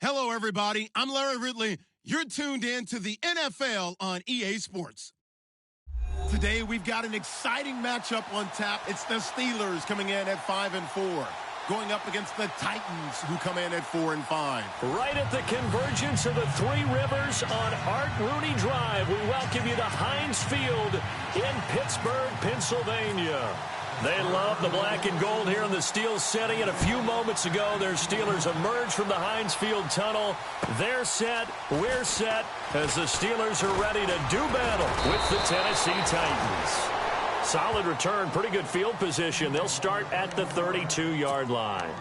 Hello, everybody. I'm Larry Ridley. You're tuned in to the NFL on EA Sports. Today, we've got an exciting matchup on tap. It's the Steelers coming in at 5-4, going up against the Titans, who come in at 4-5. Right at the convergence of the Three Rivers on Art Rooney Drive, we welcome you to Heinz Field in Pittsburgh, Pennsylvania. They love the black and gold here in the Steel City, and a few moments ago, their Steelers emerged from the Heinz Field tunnel. They're set, we're set, as the Steelers are ready to do battle with the Tennessee Titans. Solid return, pretty good field position. They'll start at the 32-yard line.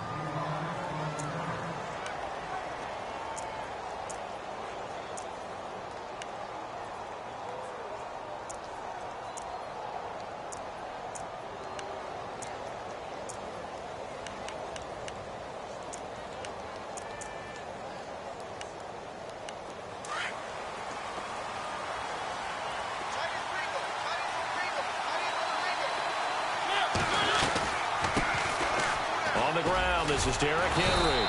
On the ground, this is Derrick Henry.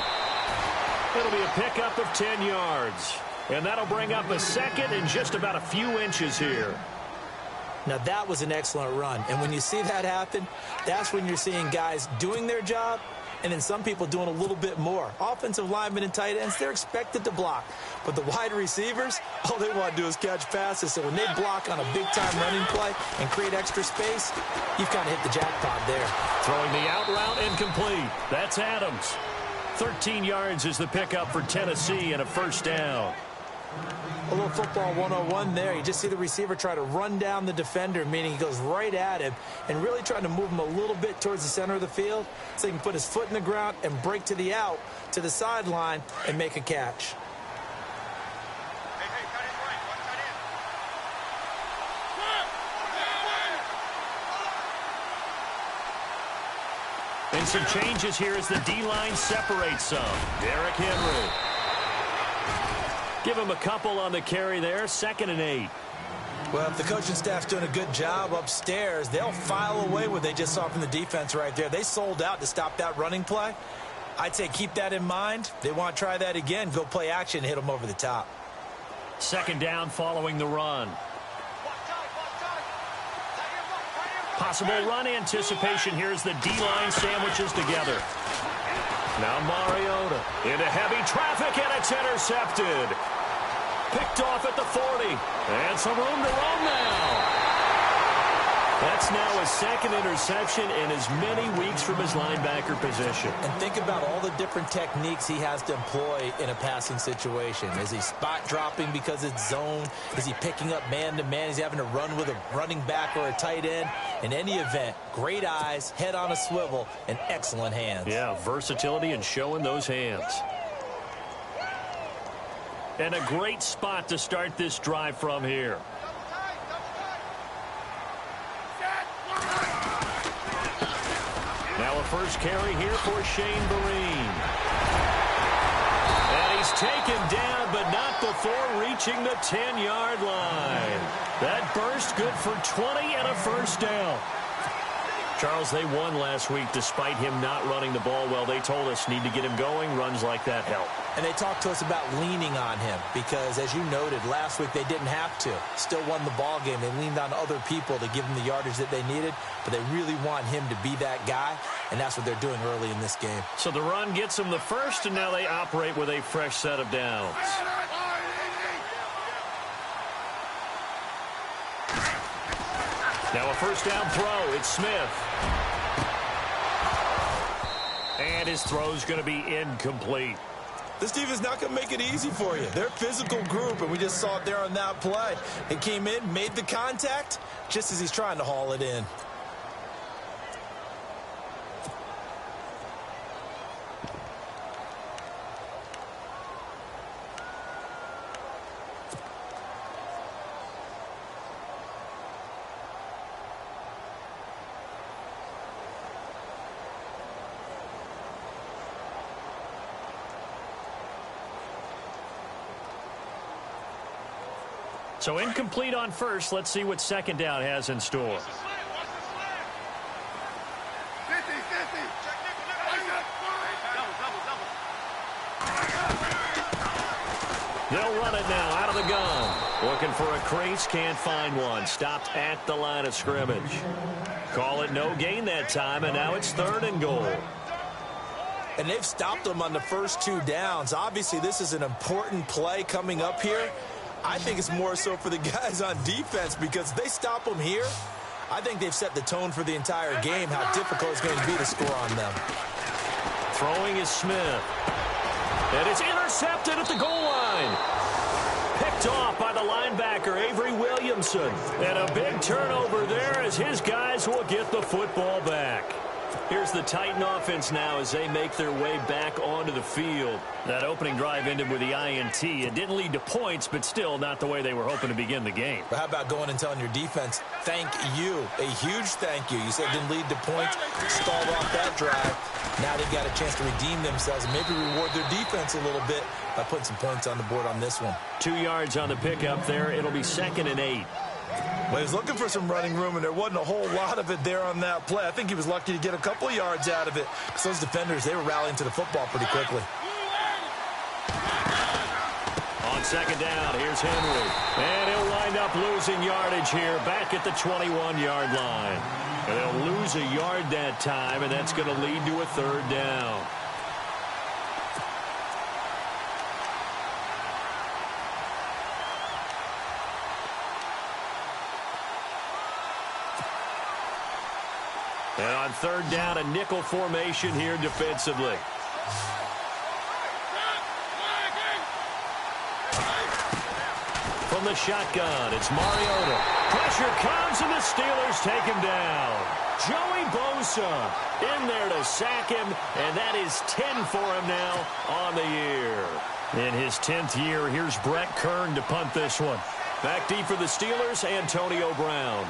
It'll be a pickup of 10 yards. And that'll bring up a second and just about a few inches here. Now, that was an excellent run. And when you see that happen, that's when you're seeing guys doing their job and then some people doing a little bit more. Offensive linemen and tight ends, they're expected to block. But the wide receivers, all they want to do is catch passes. So when they block on a big-time running play and create extra space, you've kind of hit the jackpot there. Throwing the out route incomplete. That's Adams. 13 yards is the pickup for Tennessee and a first down. A little football 101 there. You just see the receiver try to run down the defender, meaning he goes right at him and really trying to move him a little bit towards the center of the field so he can put his foot in the ground and break to the out, to the sideline, and make a catch. And some changes here as the D-line separates some. Derrick Henry. Give him a couple on the carry there, 2nd and 8. Well, if the coaching staff's doing a good job upstairs, they'll file away what they just saw from the defense right there. They sold out to stop that running play. I'd say keep that in mind. They want to try that again, go play action, hit them over the top. 2nd down following the run. Possible run anticipation here as the D-line sandwiches together. Now Mariota into heavy traffic, and it's intercepted. Picked off at the 40. And some room to roam now. That's now his 2nd interception in as many weeks from his linebacker position. And think about all the different techniques he has to employ in a passing situation. Is he spot dropping because it's zone? Is he picking up man-to-man? Is he having to run with a running back or a tight end? In any event, great eyes, head on a swivel, and excellent hands. Yeah, versatility and showing those hands. And a great spot to start this drive from here. Now a first carry here for Shane Vereen. And he's taken down, but not before reaching the 10-yard line. That burst good for 20 and a first down. Charles, they won last week despite him not running the ball well. They told us need to get him going. Runs like that help. And they talked to us about leaning on him because, as you noted, last week they didn't have to. Still won the ball game. They leaned on other people to give them the yardage that they needed, but they really want him to be that guy, and that's what they're doing early in this game. So the run gets them the first, and now they operate with a fresh set of downs. Now a first down throw. It's Smith. And his throw's going to be incomplete. This defense is not going to make it easy for you. They're a physical group, and we just saw it there on that play. It came in, made the contact, just as he's trying to haul it in. So incomplete on first. Let's see what 2nd down has in store. They'll run it now out of the gun. Looking for a crease, can't find one. Stopped at the line of scrimmage. Call it no gain that time, and now it's 3rd and goal. And they've stopped them on the first 2 downs. Obviously, this is an important play coming up here. I think it's more so for the guys on defense because if they stop them here, I think they've set the tone for the entire game, how difficult it's going to be to score on them. Throwing is Smith. And it's intercepted at the goal line. Picked off by the linebacker, Avery Williamson. And a big turnover there as his guys will get the football back. Here's the Titan offense now as they make their way back onto the field. That opening drive ended with the INT. It didn't lead to points, but still not the way they were hoping to begin the game. But how about going and telling your defense, thank you, a huge thank you. You said it didn't lead to points, stalled off that drive. Now they've got a chance to redeem themselves and maybe reward their defense a little bit by putting some points on the board on this one. 2 yards on the pickup there. It'll be 2nd and 8. Well, he was looking for some running room, and there wasn't a whole lot of it there on that play. I think he was lucky to get a couple of yards out of it. Because those defenders, they were rallying to the football pretty quickly. On 2nd down, here's Henry. And he'll wind up losing yardage here back at the 21-yard line. And they'll lose a yard that time, and that's going to lead to a 3rd down. And on 3rd down, a nickel formation here defensively. From the shotgun, it's Mariota. Pressure comes, and the Steelers take him down. Joey Bosa in there to sack him, and that is 10 for him now on the year. In his 10th year, here's Brett Kern to punt this one. Back deep for the Steelers, Antonio Brown.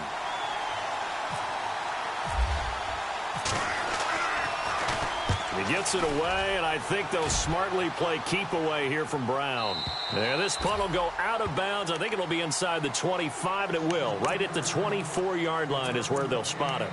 He gets it away, and I think they'll smartly play keep away here from Brown. And this punt will go out of bounds. I think it'll be inside the 25, and it will. Right at the 24-yard line is where they'll spot it.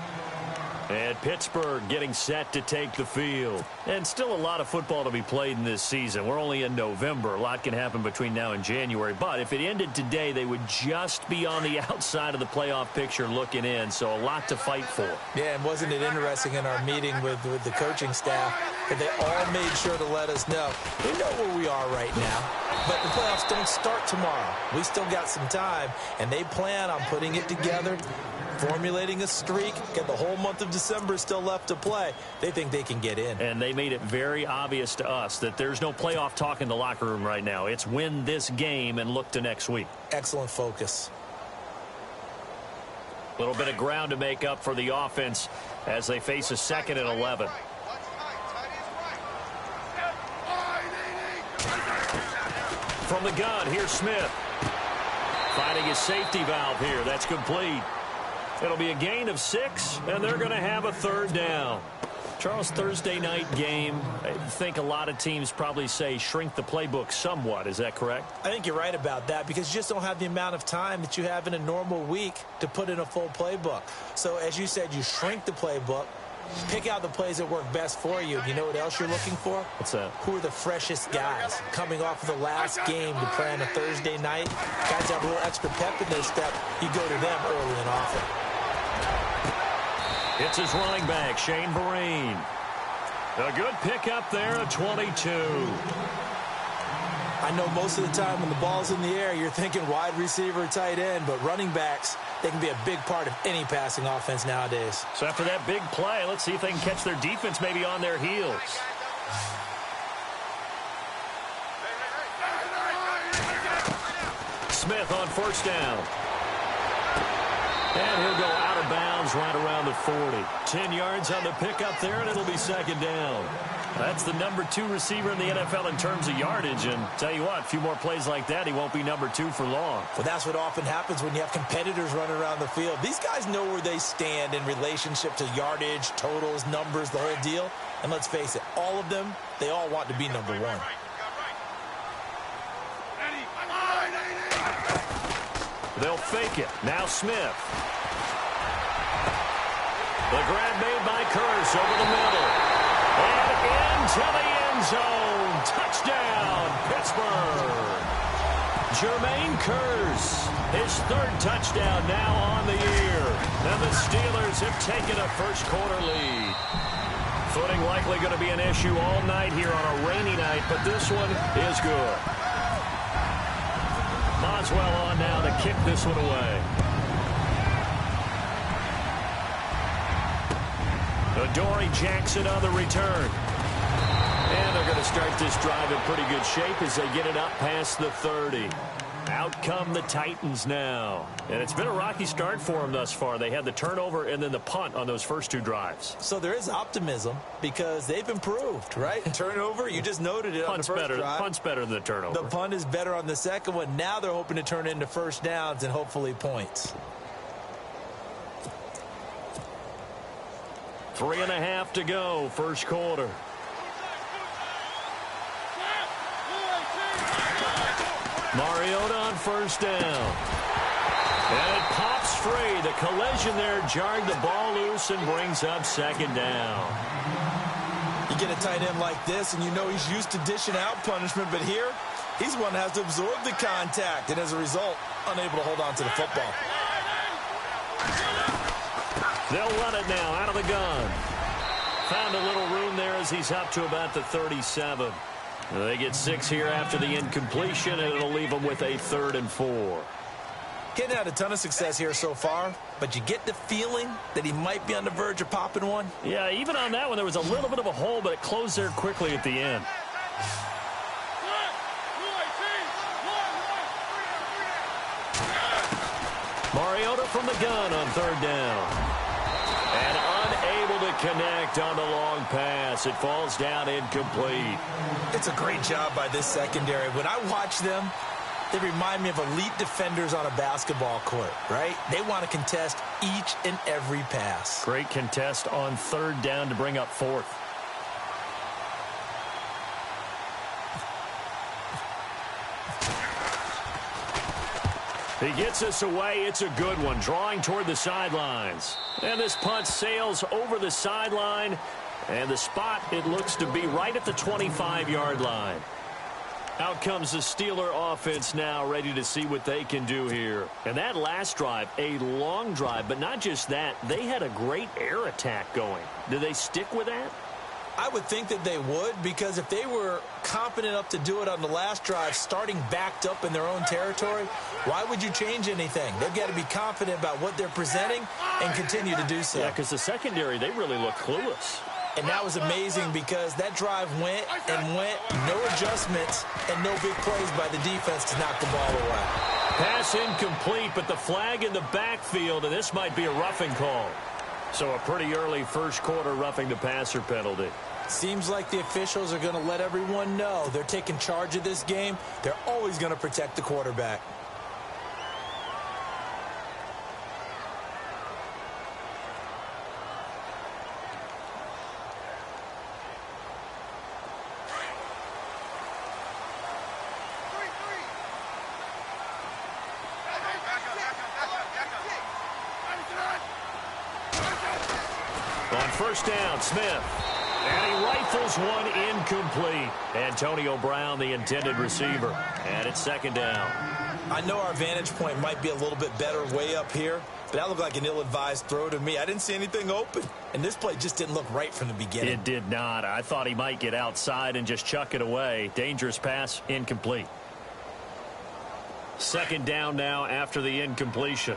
And Pittsburgh getting set to take the field. And still a lot of football to be played in this season. We're only in November. A lot can happen between now and January. But if it ended today, they would just be on the outside of the playoff picture looking in. So a lot to fight for. Yeah, and wasn't it interesting in our meeting with the coaching staff that they all made sure to let us know. We know where we are right now. But the playoffs don't start tomorrow. We still got some time. And they plan on putting it together, formulating a streak, get the whole month of December still left to play. They think they can get in. And they made it very obvious to us that there's no playoff talk in the locker room right now. It's win this game and look to next week. Excellent focus. A little bit of ground to make up for the offense as they face a 2nd and 11. From the gun, here's Smith. Finding his safety valve here. That's complete. It'll be a gain of 6, and they're going to have a 3rd down. Charles, Thursday night game, I think a lot of teams probably say shrink the playbook somewhat. Is that correct? I think you're right about that because you just don't have the amount of time that you have in a normal week to put in a full playbook. So, as you said, you shrink the playbook, pick out the plays that work best for you. You know what else you're looking for? What's that? Who are the freshest guys coming off of the last game to play on a Thursday night? Guys have a little extra pep in their step. You go to them early and often. It's his running back, Shane Vereen. A good pickup there at 22. I know most of the time when the ball's in the air, you're thinking wide receiver, tight end, but running backs, they can be a big part of any passing offense nowadays. So after that big play, let's see if they can catch their defense maybe on their heels. Smith on 1st down. And he'll go out of bounds right around the 40. 10 yards on the pickup there, and it'll be 2nd down. That's the number 2 receiver in the NFL in terms of yardage. And tell you what, a few more plays like that, he won't be number 2 for long. Well, that's what often happens when you have competitors running around the field. These guys know where they stand in relationship to yardage, totals, numbers, the whole deal. And let's face it, all of them, they all want to be number 1. They'll fake it. Now Smith. The grab made by Curse over the middle. And into the end zone. Touchdown, Pittsburgh. Jermaine Kearse, his third touchdown now on the year. And the Steelers have taken a first-quarter lead. Footing likely going to be an issue all night here on a rainy night, but this one is good. Boswell on now to kick this one away. Adoree Jackson on the return. And they're going to start this drive in pretty good shape as they get it up past the 30. Out come the Titans now. And it's been a rocky start for them thus far. They had the turnover and then the punt on those first two drives. So there is optimism because they've improved, right? Turnover, you just noted it on the first drive. Punt's better than the turnover. The punt is better on the second one. Now they're hoping to turn it into first downs and hopefully points. 3.5 to go, first quarter. Mariota on first down. And it pops free. The collision there jarred the ball loose and brings up second down. You get a tight end like this, and you know he's used to dishing out punishment, but here, he's one that has to absorb the contact, and as a result, unable to hold on to the football. They'll run it now out of the gun. Found a little room there as he's up to about the 37. They get 6 here after the incompletion, and it'll leave them with a 3rd and 4. Getting had a ton of success here so far, but you get the feeling that he might be on the verge of popping one. Yeah, even on that one, there was a little bit of a hole, but it closed there quickly at the end. Mariota from the gun on 3rd down. And unable to connect on the long pass. It falls down incomplete. It's a great job by this secondary. When I watch them, they remind me of elite defenders on a basketball court, right? They want to contest each and every pass. Great contest on 3rd down to bring up 4th. He gets us away. It's a good one. Drawing toward the sidelines. And this punt sails over the sideline. And the spot, it looks to be right at the 25-yard line. Out comes the Steeler offense now, ready to see what they can do here. And that last drive, a long drive, but not just that. They had a great air attack going. Do they stick with that? I would think that they would, because if they were confident enough to do it on the last drive, starting backed up in their own territory, why would you change anything? They've got to be confident about what they're presenting and continue to do so. Yeah, because the secondary, they really look clueless. And that was amazing because that drive went and went, no adjustments, and no big plays by the defense to knock the ball away. Pass incomplete, but the flag in the backfield, and this might be a roughing call. So a pretty early first quarter roughing the passer penalty. Seems like the officials are going to let everyone know they're taking charge of this game. They're always going to protect the quarterback. On first down, Smith. And he rifles one incomplete. Antonio Brown, the intended receiver. And it's 2nd down. I know our vantage point might be a little bit better way up here, but that looked like an ill-advised throw to me. I didn't see anything open, and this play just didn't look right from the beginning. It did not. I thought he might get outside and just chuck it away. Dangerous pass, incomplete. 2nd down now after the incompletion.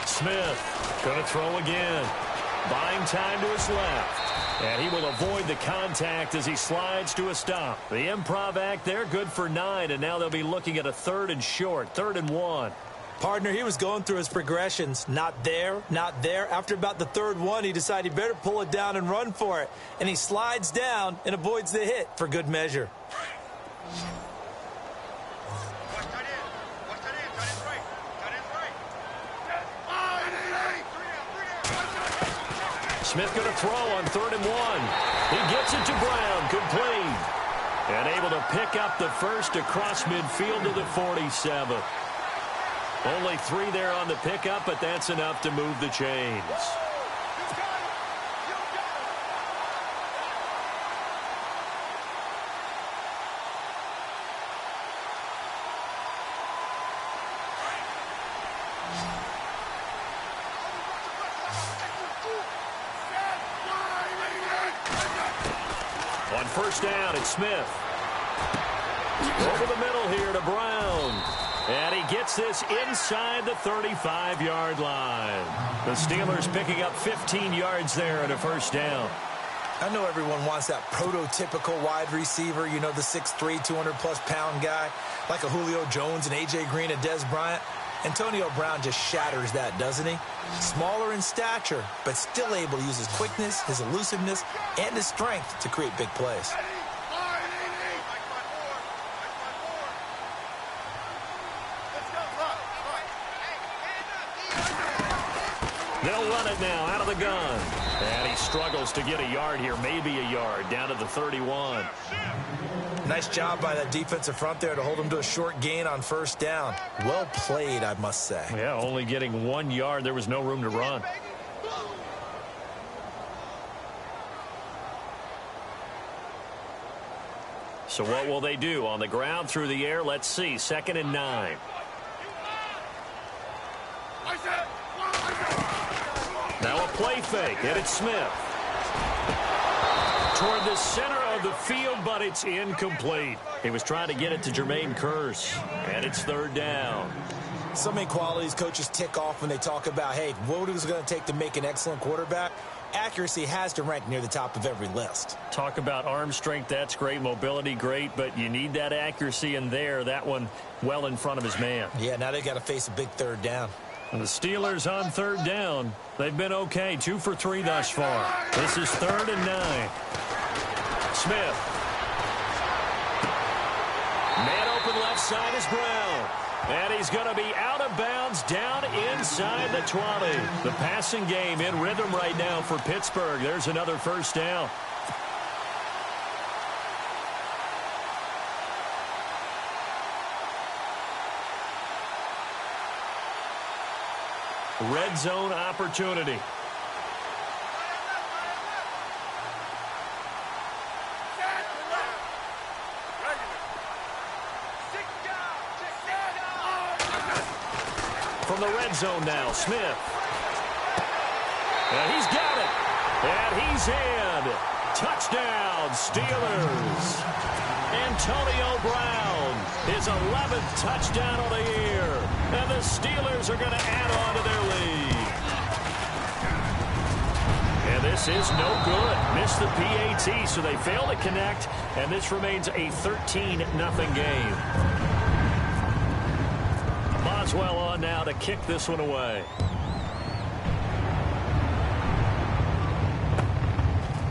Smith going to throw again. Buying time to his left. And he will avoid the contact as he slides to a stop. The improv act there, good for 9. And now they'll be looking at a 3rd and short, 3rd and 1. Partner, he was going through his progressions. Not there, not there. After about the 3rd one, he decided he better pull it down and run for it. And he slides down and avoids the hit for good measure. Smith going to throw on 3rd and 1. He gets it to Brown, complete. And able to pick up the first across midfield to the 47. Only 3 there on the pickup, but that's enough to move the chains. first down. It's Smith. Over the middle here to Brown. And he gets this inside the 35-yard line. The Steelers picking up 15 yards there and a first down. I know everyone wants that prototypical wide receiver, you know, the 6'3", 200-plus pound guy, like a Julio Jones and A.J. Green and Dez Bryant. Antonio Brown just shatters that, doesn't he? Smaller in stature, but still able to use his quickness, his elusiveness, and his strength to create big plays. They'll run it now out of the gun. And he struggles to get a yard here, maybe a yard, down to the 31. Nice job by that defensive front there to hold him to a short gain on first down. Well played, I must say. Yeah, only getting 1 yard. There was no room to run. So what will they do? On the ground, through the air, let's see. 2nd and 9. Now a play fake, and it's Smith. Toward the center of the field, but it's incomplete. He was trying to get it to Jermaine Kearse, and it's 3rd down. So many qualities coaches tick off when they talk about, hey, what is it going to take to make an excellent quarterback? Accuracy has to rank near the top of every list. Talk about arm strength, that's great. Mobility, great, but you need that accuracy in there. That one well in front of his man. Yeah, now they got to face a big 3rd down. And the Steelers on 3rd down. They've been okay, 2 for 3 thus far. This is 3rd and 9. Smith. Man open left side is Brown. And he's going to be out of bounds down inside the 20. The passing game in rhythm right now for Pittsburgh. There's another first down. Red zone opportunity. From the red zone now, Smith. And he's got it. And he's in. Touchdown, Steelers. Antonio Brown, his 11th touchdown of the year. And the Steelers are going to add on to their lead. And this is no good. Missed the PAT, so they fail to connect. And this remains a 13-0 game. Boswell on now to kick this one away.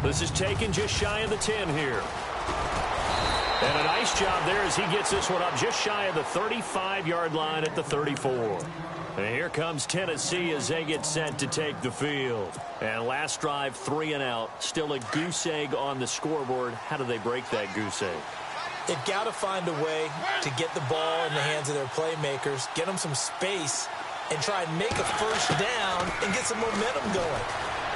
This is taken just shy of the 10 here. And a nice job there as he gets this one up just shy of the 35-yard line at the 34. And here comes Tennessee as they get set to take the field. And last drive, 3 and out. Still a goose egg on the scoreboard. How do they break that goose egg? They've got to find a way to get the ball in the hands of their playmakers, get them some space, and try and make a first down and get some momentum going.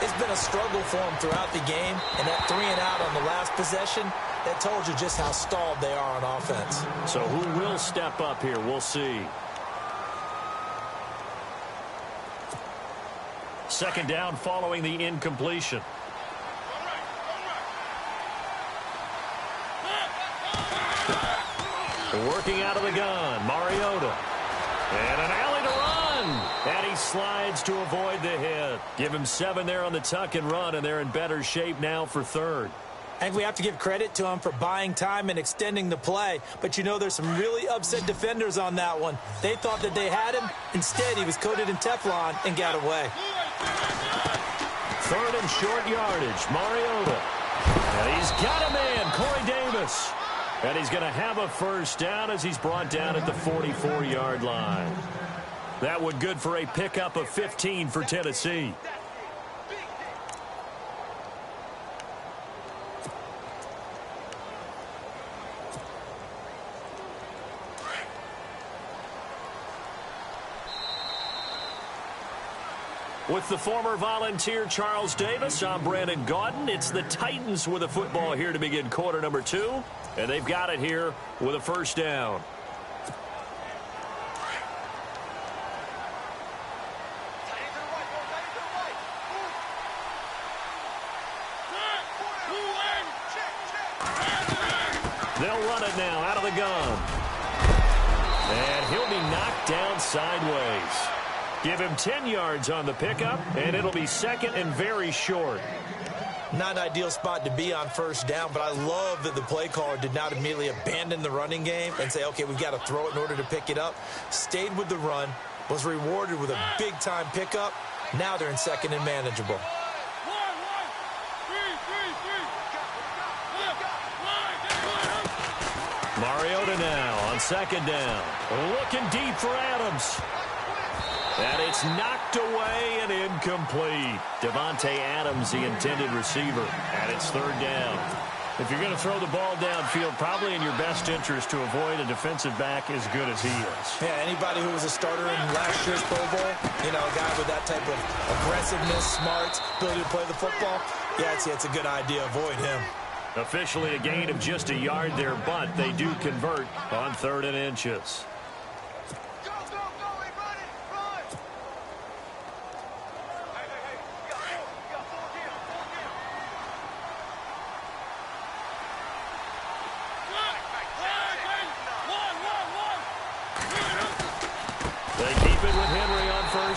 It's been a struggle for them throughout the game, and that 3 and out on the last possession, that told you just how stalled they are on offense. So who will step up here? We'll see. 2nd down following the incompletion. Working out of the gun, Mariota. And an alley to run. And he slides to avoid the hit. Give him 7 there on the tuck and run, and they're in better shape now for 3rd. I think we have to give credit to him for buying time and extending the play. But, you know, there's some really upset defenders on that one. They thought that they had him. Instead, he was coated in Teflon and got away. 3rd and short yardage, Mariota. And he's got a man, Corey Davis. And he's going to have a first down as he's brought down at the 44-yard line. That would good for a pickup of 15 for Tennessee. With the former Volunteer Charles Davis, I'm Brandon Gaudin. It's the Titans with a football here to begin quarter number 2. And they've got it here with a first down. They'll run it now out of the gun. And he'll be knocked down sideways. Give him 10 yards on the pickup, and it'll be second and very short. Not an ideal spot to be on first down, but I love that the play caller did not immediately abandon the running game and say, okay, we've got to throw it in order to pick it up. Stayed with the run, was rewarded with a big-time pickup. Now they're in second and manageable. Mariota now on second down. Looking deep for Adams. And it's knocked away and incomplete. Devontae Adams, the intended receiver, and it's third down. If you're going to throw the ball downfield, probably in your best interest to avoid a defensive back as good as he is. Yeah, anybody who was a starter in last year's Pro Bowl, you know, a guy with that type of aggressiveness, smarts, ability to play the football, yeah, it's a good idea. Avoid him. Officially a gain of just a yard there, but they do convert on 3rd and inches.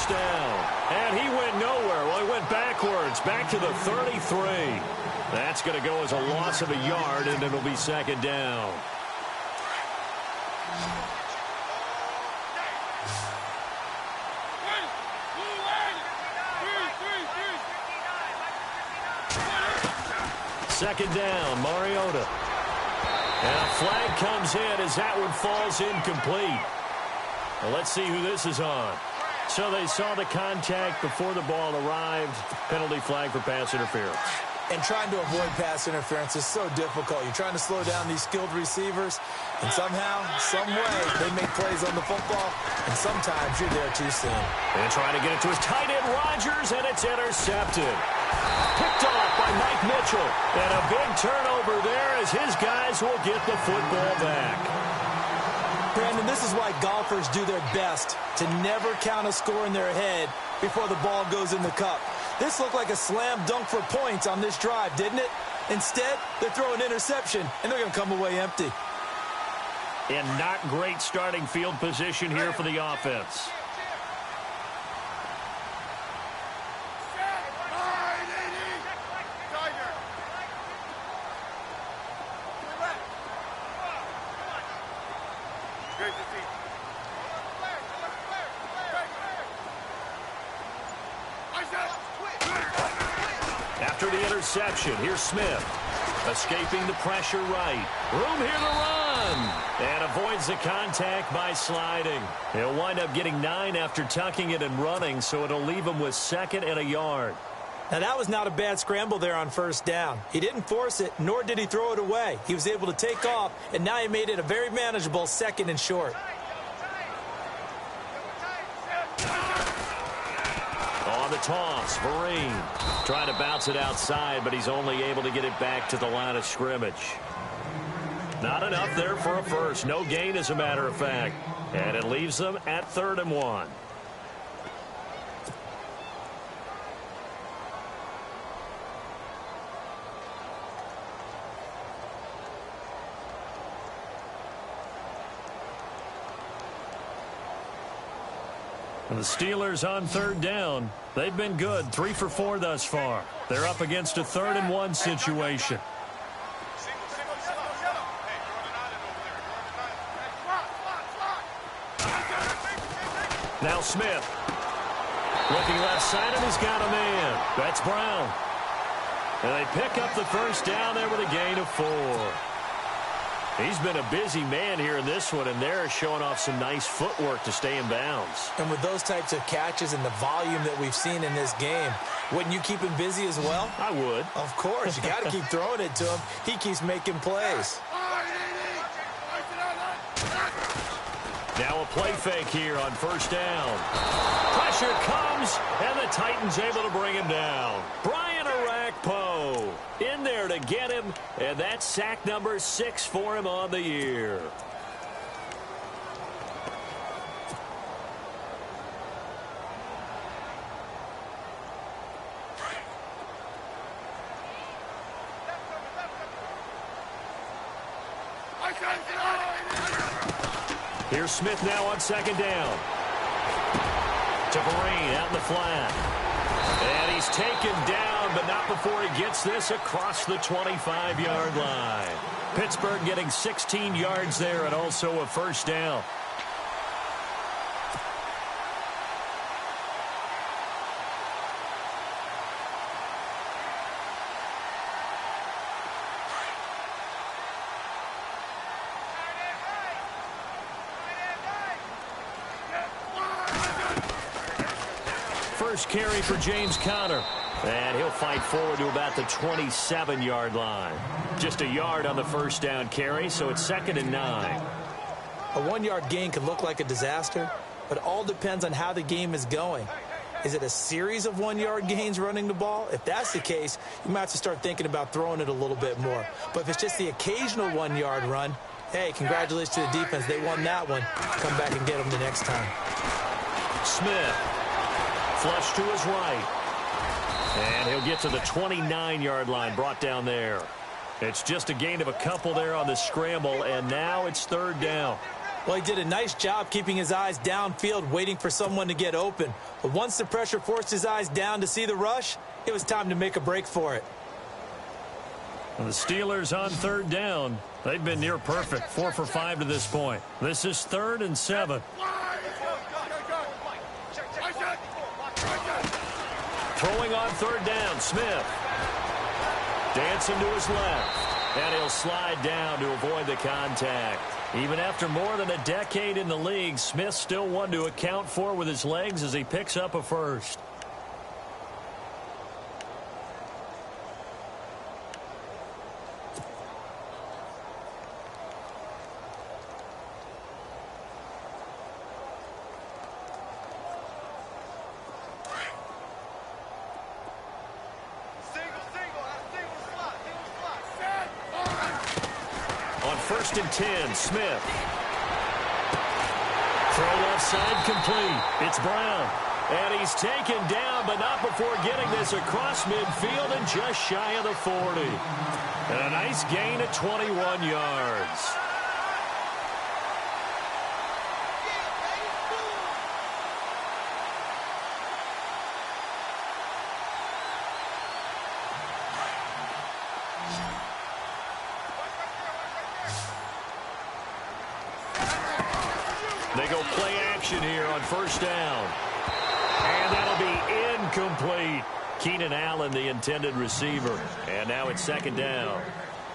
Down. And he went nowhere. Well, he went backwards, back to the 33. That's going to go as a loss of a yard, and it'll be second down. Second down, Mariota. And a flag comes in as that one falls incomplete. Well, let's see who this is on. So they saw the contact before the ball arrived. Penalty flag for pass interference. And trying to avoid pass interference is so difficult. You're trying to slow down these skilled receivers, and somehow, some way, they make plays on the football, and sometimes you're there too soon. And trying to get it to his tight end, Rodgers, and it's intercepted. Picked off by Mike Mitchell. And a big turnover there as his guys will get the football back. Brandon, this is why golfers do their best to never count a score in their head before the ball goes in the cup. This looked like a slam dunk for points on this drive, didn't it? Instead, they're throwing interception, and they're going to come away empty. And not great starting field position here for the offense. After the interception, here's Smith. Escaping the pressure right. Room here to run. And avoids the contact by sliding. He'll wind up getting 9 after tucking it and running, so it'll leave him with 2nd and a yard. Now, that was not a bad scramble there on first down. He didn't force it, nor did he throw it away. He was able to take off, and now he made it a very manageable 2nd and short. On the toss, Vereen trying to bounce it outside, but he's only able to get it back to the line of scrimmage. Not enough there for a first. No gain, as a matter of fact. And it leaves them at 3rd and 1. And the Steelers on 3rd down. They've been good, 3 for 4 thus far. They're up against a 3rd and 1 situation. Now Smith. Looking left side, and he's got a man. That's Brown. And they pick up the first down there with a gain of 4. He's been a busy man here in this one, and they're showing off some nice footwork to stay in bounds. And with those types of catches and the volume that we've seen in this game, wouldn't you keep him busy as well? I would. Of course. You got to keep throwing it to him. He keeps making plays. Now a play fake here on first down. Pressure comes, and the Titans able to bring him down. Brian Orakpo in there to get him, and that's sack number 6 for him on the year. Here's Smith now on second down. To Vereen out in the flat. And he's taken down, but not before he gets this across the 25-yard line. Pittsburgh getting 16 yards there and also a first down. First carry for James Conner. And he'll fight forward to about the 27-yard line. Just a yard on the first down carry, so it's 2nd and 9. A 1-yard gain can look like a disaster, but it all depends on how the game is going. Is it a series of 1-yard gains running the ball? If that's the case, you might have to start thinking about throwing it a little bit more. But if it's just the occasional 1-yard run, hey, congratulations to the defense. They won that one. Come back and get them the next time. Smith. Flush to his right. And he'll get to the 29-yard line, brought down there. It's just a gain of a couple there on the scramble, and now it's 3rd down. Well, he did a nice job keeping his eyes downfield, waiting for someone to get open. But once the pressure forced his eyes down to see the rush, it was time to make a break for it. And the Steelers on 3rd down. They've been near perfect, 4 for 5 to this point. This is 3rd and 7. Throwing on 3rd down, Smith. Dancing to his left. And he'll slide down to avoid the contact. Even after more than a decade in the league, Smith still one to account for with his legs as he picks up a first. First and 10, Smith. Throw left side complete. It's Brown. And he's taken down, but not before getting this across midfield and just shy of the 40. And a nice gain of 21 yards. They go play action here on first down. And that'll be incomplete. Keenan Allen, the intended receiver. And now it's 2nd down.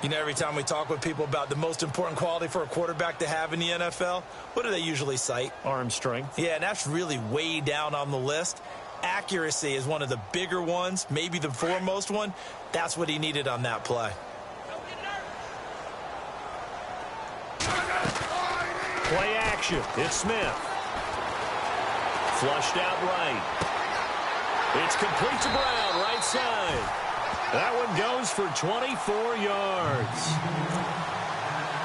You know, every time we talk with people about the most important quality for a quarterback to have in the NFL, what do they usually cite? Arm strength. Yeah, and that's really way down on the list. Accuracy is one of the bigger ones, maybe the foremost one. That's what he needed on that play. Play action. It's Smith. Flushed out right. It's complete to Brown, right side. That one goes for 24 yards.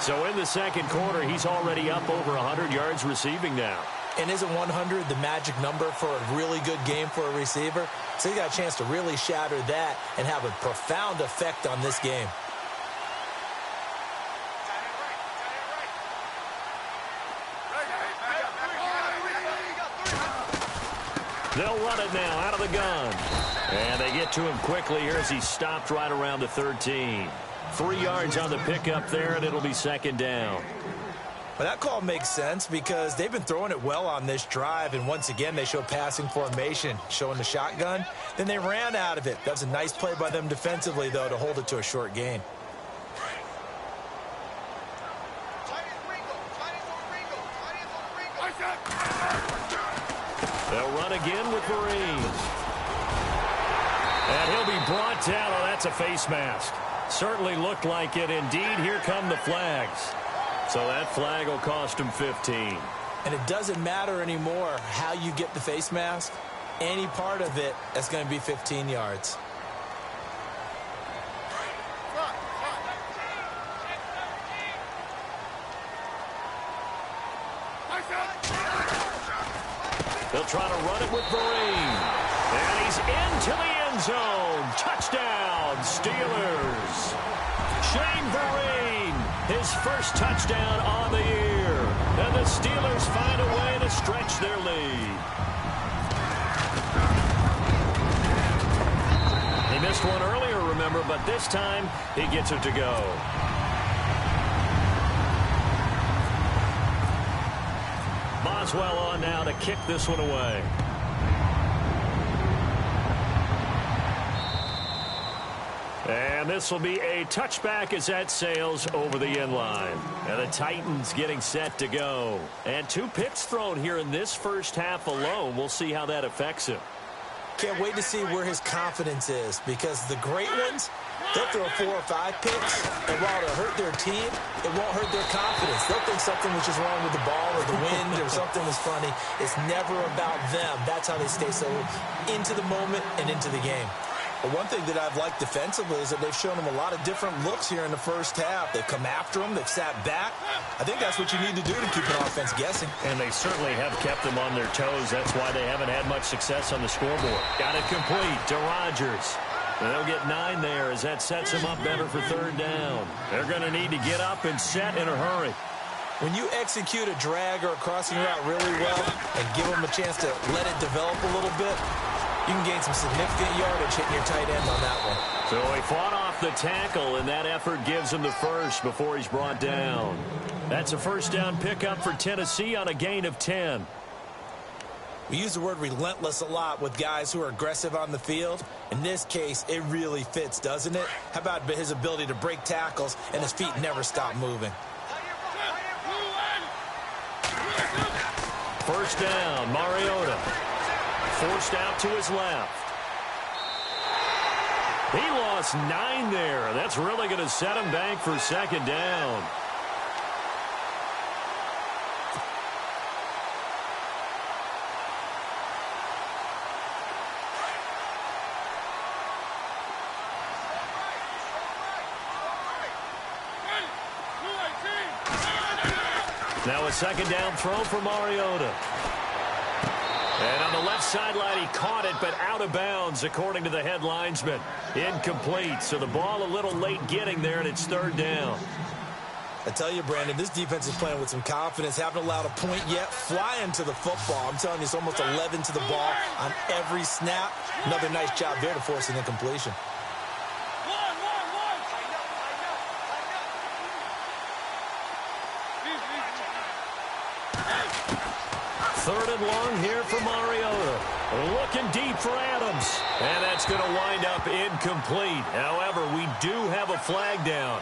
So in the second quarter, he's already up over 100 yards receiving now. And isn't 100 the magic number for a really good game for a receiver? So he got a chance to really shatter that and have a profound effect on this game. They'll run it now out of the gun. And they get to him quickly here as he stopped right around the 13. 3 yards on the pickup there, and it'll be 2nd down. Well, that call makes sense because they've been throwing it well on this drive, and once again they show passing formation, showing the shotgun. Then they ran out of it. That was a nice play by them defensively, though, to hold it to a short gain. They'll run again with Vereen. And he'll be brought down. Oh, that's a face mask. Certainly looked like it. Indeed, here come the flags. So that flag will cost him 15. And it doesn't matter anymore how you get the face mask. Any part of it, that's going to be 15 yards. They'll try to run it with Vereen. And he's into the end zone. Touchdown, Steelers. Shane Vereen his first touchdown on the year. And the Steelers find a way to stretch their lead. He missed one earlier, remember, but this time he gets it to go. Boswell on now to kick this one away. And this will be a touchback as that sails over the end line. And the Titans getting set to go. And 2 picks thrown here in this first half alone. We'll see how that affects him. Can't wait to see where his confidence is, because the great ones, they'll throw 4 or 5 picks, and while it'll hurt their team, it won't hurt their confidence. They'll think something was just wrong with the ball or the wind or something was funny. It's never about them. That's how they stay so into the moment and into the game. But one thing that I've liked defensively is that they've shown them a lot of different looks here in the first half. They've come after them. They've sat back. I think that's what you need to do to keep an offense guessing. And they certainly have kept them on their toes. That's why they haven't had much success on the scoreboard. Got it complete to Rodgers. And they'll get 9 there as that sets them up better for 3rd down. They're going to need to get up and set in a hurry. When you execute a drag or a crossing route really well and give them a chance to let it develop a little bit, you can gain some significant yardage hitting your tight end on that one. So he fought off the tackle, and that effort gives him the first before he's brought down. That's a first down pickup for Tennessee on a gain of 10. We use the word relentless a lot with guys who are aggressive on the field. In this case, it really fits, doesn't it? How about his ability to break tackles and his feet never stop moving? First down, Mariota. Forced out to his left. He lost 9 there. That's really going to set him back for 2nd down. Now a 2nd down throw for Mariota. And on the left sideline, he caught it, but out of bounds, according to the head linesman. Incomplete, so the ball a little late getting there, and it's 3rd down. I tell you, Brandon, this defense is playing with some confidence. Haven't allowed a point yet. Flying to the football. I'm telling you, it's almost 11 to the ball on every snap. Another nice job there to force an incompletion. Third and long here for Mariota. Looking deep for Adams. And that's going to wind up incomplete. However, we do have a flag down.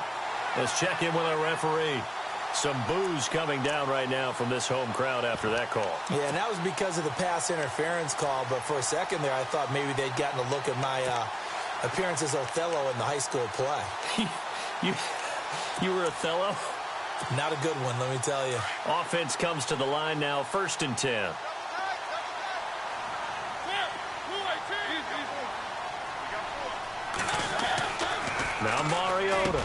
Let's check in with our referee. Some boos coming down right now from this home crowd after that call. Yeah, and that was because of the pass interference call. But for a second there, I thought maybe they'd gotten a look at my appearance as Othello in the high school play. You were Othello? Not a good one, let me tell you. Offense comes to the line now, 1st and 10. Now Mariota.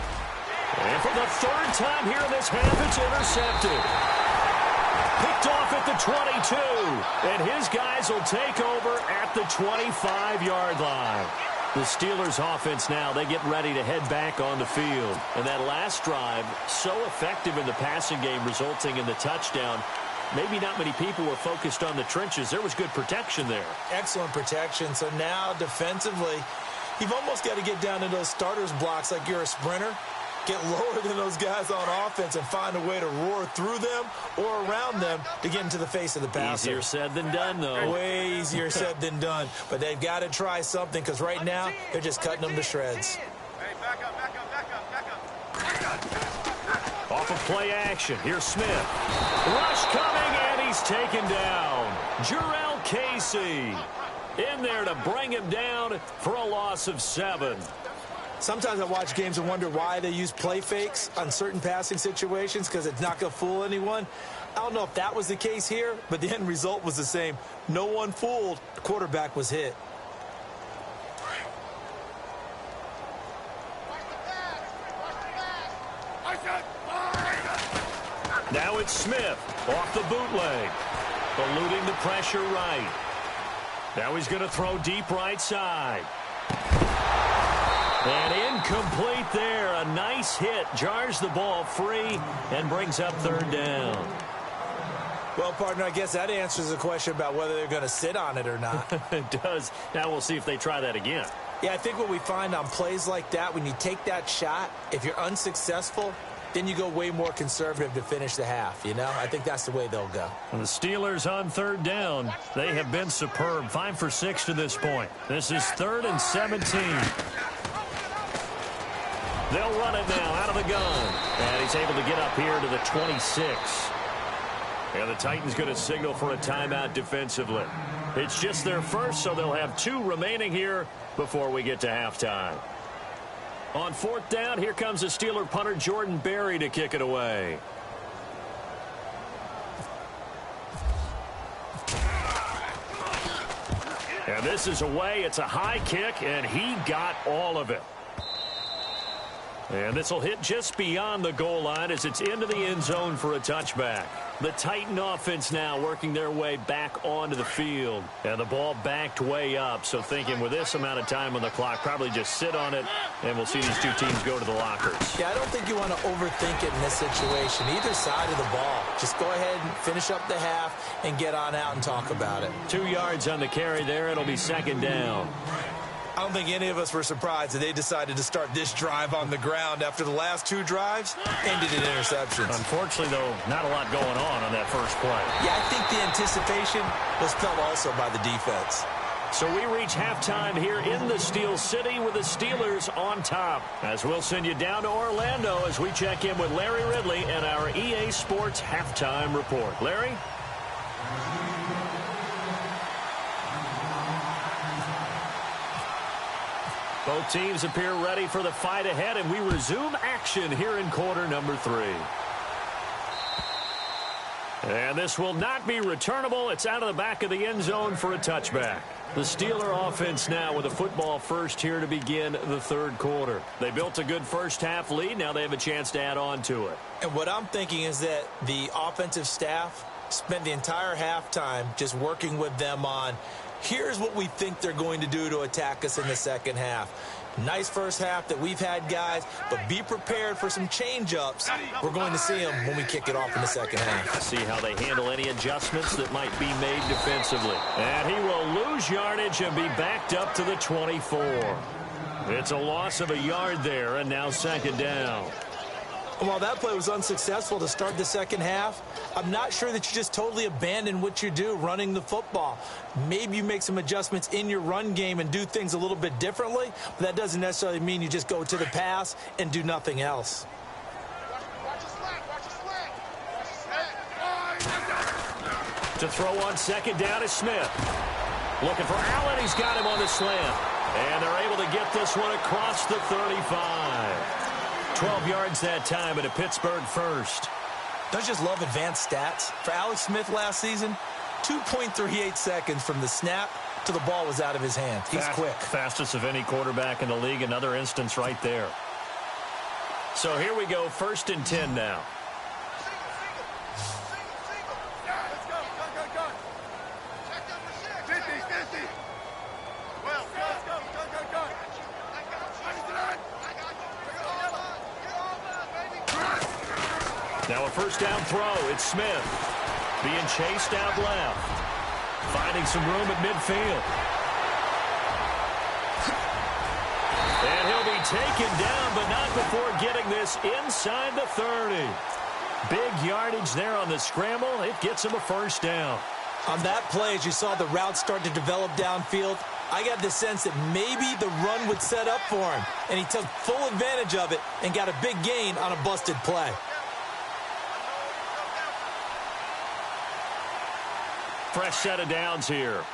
And for the 3rd time here in this half, it's intercepted. Picked off at the 22. And his guys will take over at the 25-yard line. The Steelers offense now, they get ready to head back on the field. And that last drive, so effective in the passing game, resulting in the touchdown. Maybe not many people were focused on the trenches. There was good protection there. Excellent protection. So now, defensively, you've almost got to get down to those starters blocks like you're a sprinter. Get lower than those guys on offense and find a way to roar through them or around them to get into the face of the passer. Easier said than done, though. Way easier said than done. But they've got to try something, because right now they're just cutting them to shreds. Hey, back up. Off of play action. Here's Smith. Rush coming, and he's taken down. Jarrell Casey in there to bring him down for a loss of 7. Sometimes I watch games and wonder why they use play fakes on certain passing situations, because it's not going to fool anyone. I don't know if that was the case here, but the end result was the same. No one fooled. The quarterback was hit. Now it's Smith off the bootleg. Eluding the pressure right. Now he's going to throw deep right side. And Incomplete there. A nice hit. Jars the ball free and brings up third down. Well, partner, I guess that answers the question about whether they're going to sit on it or not. It does. Now we'll see if they try that again. Yeah, I think what we find on plays like that, when you take that shot, if you're unsuccessful, then you go way more conservative to finish the half, you know? I think that's the way they'll go. And the Steelers on third down. They have been superb. 5 for 6 to this point. This is 3rd and 17. They'll run it now out of the gun. And he's able to get up here to the 26. And the Titans going to signal for a timeout defensively. It's just their first, so they'll have 2 remaining here before we get to halftime. On 4th down, here comes the Steeler punter Jordan Berry to kick it away. And this is away. It's a high kick, and he got all of it. And this will hit just beyond the goal line as it's into the end zone for a touchback. The Titan offense now working their way back onto the field. And the ball backed way up. So thinking with this amount of time on the clock, probably just sit on it, and we'll see these 2 teams go to the lockers. Yeah, I don't think you want to overthink it in this situation. Either side of the ball. Just go ahead and finish up the half and get on out and talk about it. 2 yards on the carry there. It'll be 2nd down. I don't think any of us were surprised that they decided to start this drive on the ground after the last 2 drives ended in interceptions. Unfortunately, though, not a lot going on that first play. Yeah, I think the anticipation was felt also by the defense. So we reach halftime here in the Steel City with the Steelers on top. As we'll send you down to Orlando as we check in with Larry Ridley and our EA Sports Halftime Report. Larry? Both teams appear ready for the fight ahead, and we resume action here in quarter number 3. And this will not be returnable. It's out of the back of the end zone for a touchback. The Steeler offense now with a football first here to begin the 3rd quarter. They built a good first half lead. Now they have a chance to add on to it. And what I'm thinking is that the offensive staff spent the entire halftime just working with them on, here's what we think they're going to do to attack us in the second half. Nice first half that we've had, guys, but be prepared for some change-ups. We're going to see them when we kick it off in the second half. See how they handle any adjustments that might be made defensively. And he will lose yardage and be backed up to the 24. It's a loss of a yard there, and now 2nd down. While that play was unsuccessful to start the second half, I'm not sure that you just totally abandon what you do running the football. Maybe you make some adjustments in your run game and do things a little bit differently, but that doesn't necessarily mean you just go to the pass and do nothing else. To throw on 2nd down is Smith. Looking for Allen. He's got him on the slant. And they're able to get this one across the 35. 12 yards that time and a Pittsburgh first. Don't you just love advanced stats? For Alex Smith last season, 2.38 seconds from the snap to the ball was out of his hands. He's quick. Fastest of any quarterback in the league. Another instance right there. So here we go. 1st and 10 now. Now a first down throw. It's Smith being chased out left. Finding some room at midfield. And he'll be taken down, but not before getting this inside the 30. Big yardage there on the scramble. It gets him a first down. On that play, as you saw the route start to develop downfield, I got the sense that maybe the run would set up for him. And he took full advantage of it and got a big gain on a busted play. Fresh set of downs here.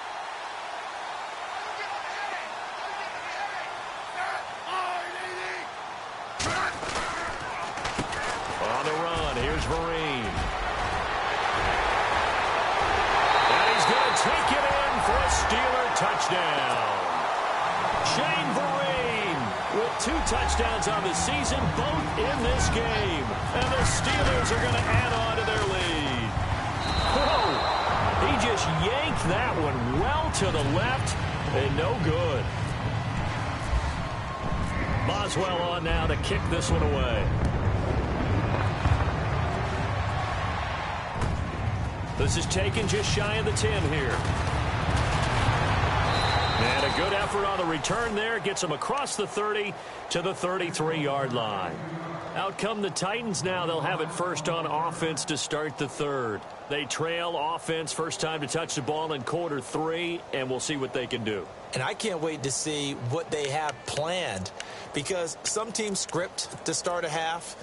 On the run, here's Vereen. And he's going to take it in for a Steeler touchdown. Shane Vereen with 2 touchdowns on the season, both in this game. And the Steelers are going to add on to their lead. Whoa! He just yanked that one well to the left, and no good. Boswell on now to kick this one away. This is taken just shy of the 10 here. And a good effort on the return there. Gets them across the 30 to the 33-yard line. Out come the Titans now. They'll have it first on offense to start the third. They trail offense first time to touch the ball in quarter 3, and we'll see what they can do. And I can't wait to see what they have planned, because some teams script to start a half.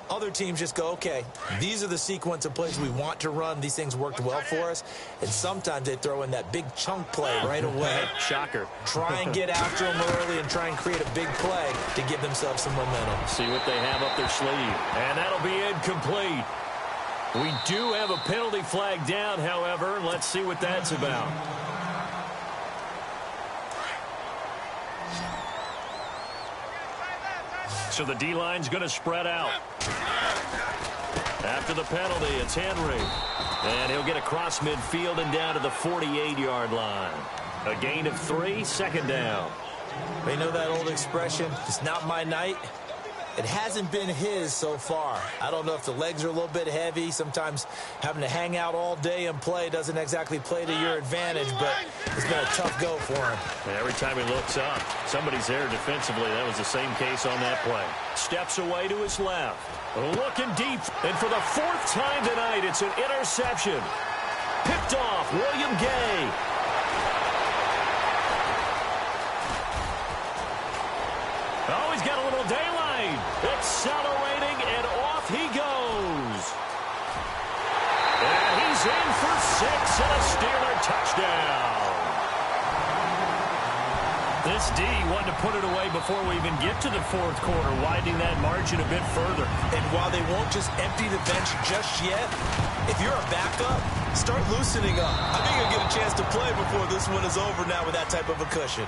Other teams just go, okay, these are the sequence of plays we want to run. These things worked well for us. And sometimes they throw in that big chunk play right away. Shocker. Try and get after them early and try and create a big play to give themselves some momentum. See what they have up their sleeve. And that'll be incomplete. We do have a penalty flag down, however. Let's see what that's about. So the D-line's going to spread out. After the penalty, it's Henry. And he'll get across midfield and down to the 48-yard line. A gain of 3, second down. You know that old expression, it's not my night? It hasn't been his so far. I don't know if the legs are a little bit heavy. Sometimes having to hang out all day and play doesn't exactly play to your advantage, but it's been a tough go for him. And every time he looks up, somebody's there defensively. That was the same case on that play. Steps away to his left. Looking deep. And for the 4th time tonight, it's an interception. Picked off William Gay. Oh, he's got a little daylight. Accelerating, and off he goes. And he's in for 6 and a Steeler touchdown. This D wanted to put it away before we even get to the 4th quarter, widening that margin a bit further. And while they won't just empty the bench just yet, if you're a backup, start loosening up. I think you'll get a chance to play before this one is over now with that type of a cushion.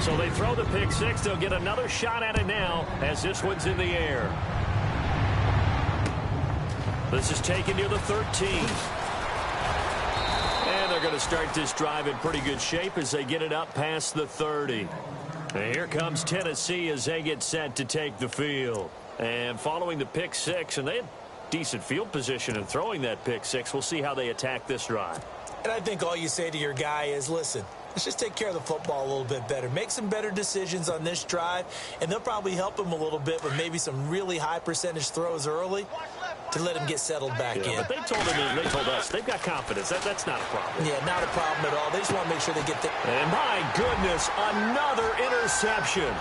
So they throw the pick 6. They'll get another shot at it now as this one's in the air. This is taken near the 13. And they're going to start this drive in pretty good shape as they get it up past the 30. And here comes Tennessee as they get set to take the field. And following the pick 6, and they had decent field position in throwing that pick 6. We'll see how they attack this drive. And I think all you say to your guy is, listen, let's just take care of the football a little bit better. Make some better decisions on this drive, and they'll probably help him a little bit with maybe some really high percentage throws early to let him get settled back in. But they told us they've got confidence. That's not a problem. Yeah, not a problem at all. They just want to make sure they get the... And my goodness, another interception.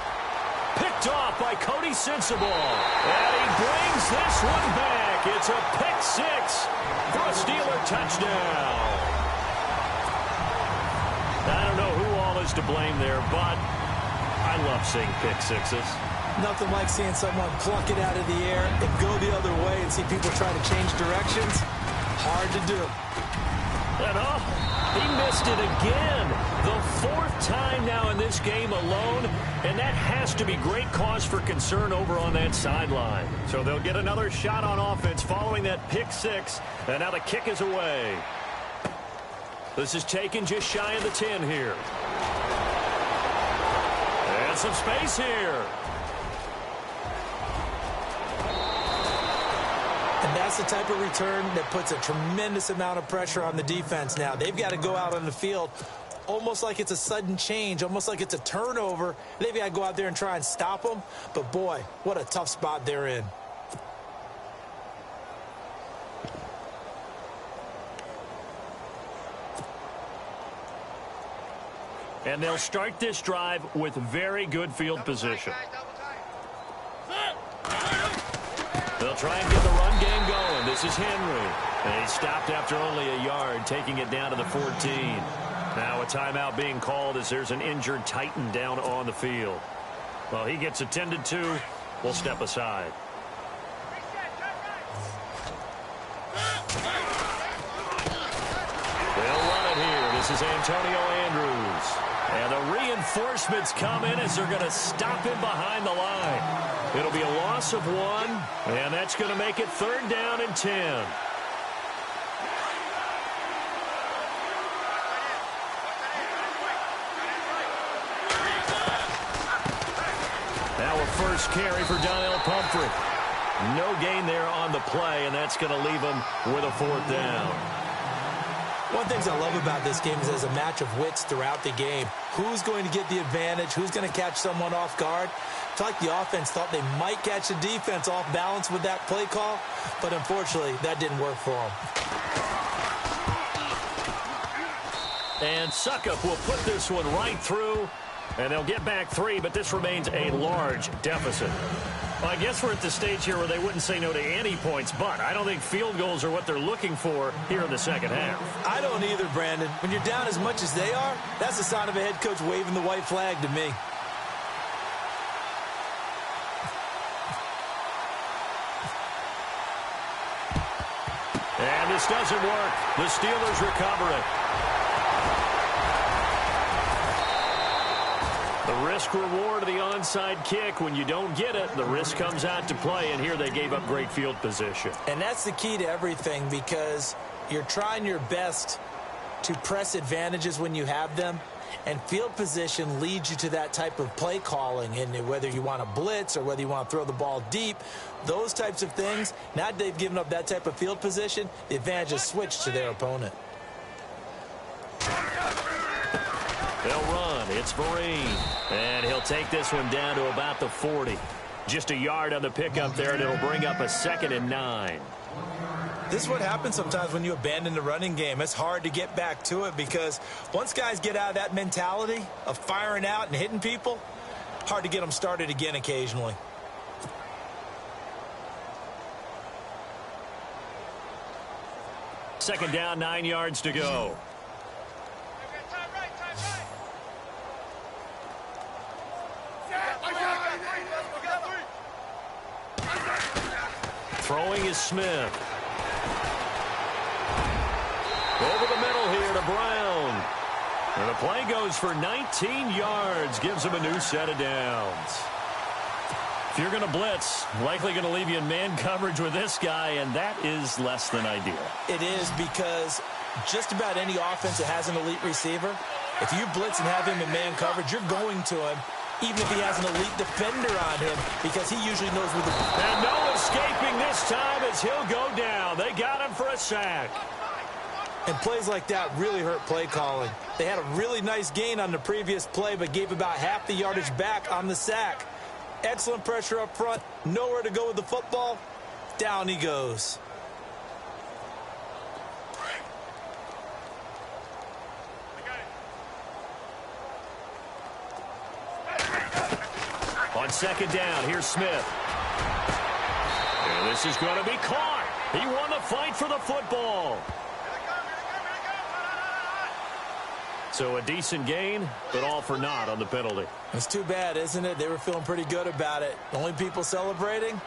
Picked off by Cody Sensible. And he brings this one back. It's a pick 6 for a Steeler touchdown. I don't know who all is to blame there, but I love seeing pick 6s. Nothing like seeing someone pluck it out of the air and go the other way and see people try to change directions. Hard to do. And he missed it again. The 4th time now in this game alone, and that has to be great cause for concern over on that sideline. So they'll get another shot on offense following that pick 6, and now the kick is away. This is taken just shy of the 10 here. And some space here. And that's the type of return that puts a tremendous amount of pressure on the defense now. They've got to go out on the field almost like it's a sudden change, almost like it's a turnover. They've got to go out there and try and stop them. But, boy, what a tough spot they're in. And they'll start this drive with very good field position. They'll try and get the run game going. This is Henry. And he stopped after only a yard, taking it down to the 14. Now a timeout being called as there's an injured Titan down on the field. Well, he gets attended to. We'll step aside. They'll run it here. This is Antonio Andrews. And the reinforcements come in as they're going to stop him behind the line. It'll be a loss of 1, and that's going to make it 3rd down and 10. first carry for Donnell Pumphrey. No gain there on the play, and that's going to leave him with a 4th down. One of the things I love about this game is there's a match of wits throughout the game. Who's going to get the advantage? Who's going to catch someone off guard? I feel like the offense thought they might catch the defense off balance with that play call, but unfortunately, that didn't work for them. And Suckup will put this one right through, and they'll get back 3, but this remains a large deficit. Well, I guess we're at the stage here where they wouldn't say no to any points, but I don't think field goals are what they're looking for here in the second half. I don't either, Brandon. When you're down as much as they are, that's a sign of a head coach waving the white flag to me. And this doesn't work. The Steelers recover it. The risk-reward of the onside kick, when you don't get it, the risk comes out to play, and here they gave up great field position. And that's the key to everything, because you're trying your best to press advantages when you have them, and field position leads you to that type of play calling, and whether you want to blitz or whether you want to throw the ball deep, those types of things. Now that they've given up that type of field position, the advantage is switched to their opponent. They'll run. It's Vereen. And he'll take this one down to about the 40. Just a yard on the pickup there, and it'll bring up a 2nd and 9. This is what happens sometimes when you abandon the running game. It's hard to get back to it because once guys get out of that mentality of firing out and hitting people, hard to get them started again occasionally. Second down, 9 yards to go. Throwing is Smith. Over the middle here to Brown. And the play goes for 19 yards. Gives him a new set of downs. If you're going to blitz, likely going to leave you in man coverage with this guy, and that is less than ideal. It is, because just about any offense that has an elite receiver, if you blitz and have him in man coverage, you're going to him, even if he has an elite defender on him, because he usually knows where the... And no escaping this time as he'll go down. They got him for a sack. And plays like that really hurt play calling. They had a really nice gain on the previous play, but gave about half the yardage back on the sack. Excellent pressure up front. Nowhere to go with the football. Down he goes. On second down, here's Smith. And this is going to be caught. He won the fight for the football. So a decent gain, but all for naught on the penalty. It's too bad, isn't it? They were feeling pretty good about it. The only people celebrating,